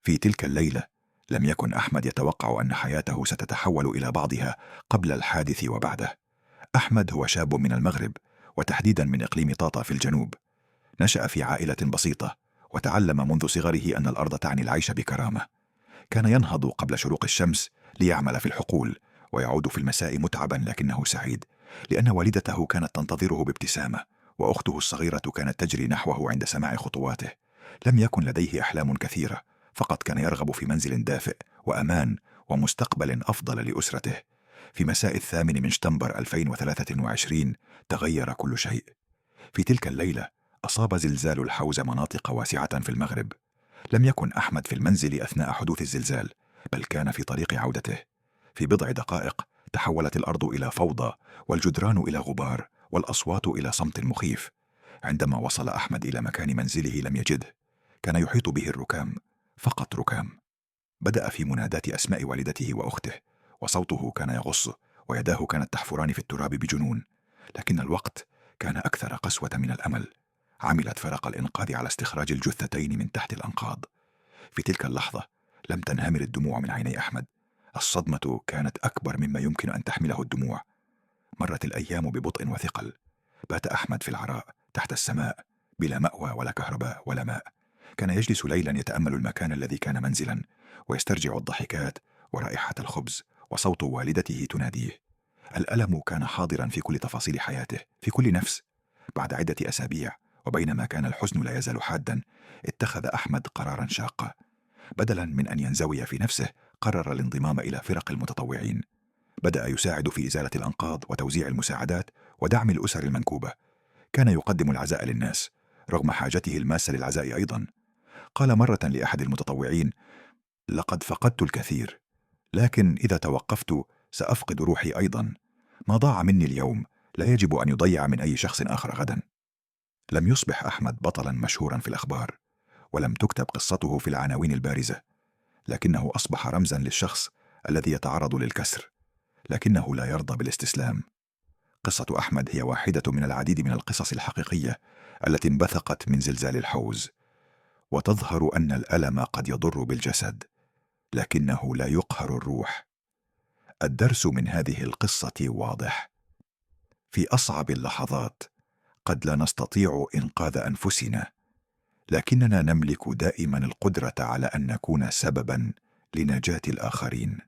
في تلك الليلة لم يكن أحمد يتوقع أن حياته ستتحول إلى بعضها قبل الحادث وبعده. أحمد هو شاب من المغرب، وتحديدا من إقليم طاطا في الجنوب. نشأ في عائلة بسيطة، وتعلم منذ صغره أن الأرض تعني العيش بكرامة. كان ينهض قبل شروق الشمس ليعمل في الحقول، ويعود في المساء متعبا لكنه سعيد، لأن والدته كانت تنتظره بابتسامة، وأخته الصغيرة كانت تجري نحوه عند سماع خطواته. لم يكن لديه أحلام كثيرة، فقط كان يرغب في منزل دافئ وأمان ومستقبل أفضل لأسرته. في مساء 8 من شتنبر 2023 تغير كل شيء. في تلك الليلة أصاب زلزال الحوزة مناطق واسعة في المغرب. لم يكن أحمد في المنزل أثناء حدوث الزلزال، بل كان في طريق عودته. في بضع دقائق تحولت الأرض إلى فوضى، والجدران إلى غبار، والأصوات إلى صمت مخيف. عندما وصل أحمد إلى مكان منزله لم يجده. كان يحيط به الركام، فقط ركام. بدأ في مناداة أسماء والدته وأخته، وصوته كان يغص، ويداه كانت تحفران في التراب بجنون. لكن الوقت كان أكثر قسوة من الأمل. عملت فرق الإنقاذ على استخراج الجثتين من تحت الأنقاض. في تلك اللحظة لم تنهمر الدموع من عيني أحمد. الصدمة كانت أكبر مما يمكن أن تحمله الدموع. مرت الأيام ببطء وثقل. بات أحمد في العراء تحت السماء، بلا مأوى ولا كهرباء ولا ماء. كان يجلس ليلا يتأمل المكان الذي كان منزلا، ويسترجع الضحكات ورائحة الخبز وصوت والدته تناديه. الألم كان حاضرا في كل تفاصيل حياته، في كل نفس. بعد عدة أسابيع، وبينما كان الحزن لا يزال حادا، اتخذ أحمد قرارا شاقا. بدلا من أن ينزوي في نفسه، قرر الانضمام إلى فرق المتطوعين. بدأ يساعد في إزالة الأنقاض وتوزيع المساعدات ودعم الأسر المنكوبة. كان يقدم العزاء للناس رغم حاجته الماسة للعزاء أيضا. قال مرة لأحد المتطوعين: لقد فقدت الكثير، لكن إذا توقفت سأفقد روحي أيضا. ما ضاع مني اليوم لا يجب أن يضيع من أي شخص آخر غدا. لم يصبح أحمد بطلا مشهورا في الأخبار، ولم تكتب قصته في العناوين البارزة، لكنه أصبح رمزا للشخص الذي يتعرض للكسر لكنه لا يرضى بالاستسلام. قصة أحمد هي واحدة من العديد من القصص الحقيقية التي انبثقت من زلزال الحوز، وتظهر أن الألم قد يضر بالجسد، لكنه لا يقهر الروح. الدرس من هذه القصة واضح: في أصعب اللحظات قد لا نستطيع إنقاذ أنفسنا، لكننا نملك دائما القدرة على أن نكون سببا لنجاة الآخرين.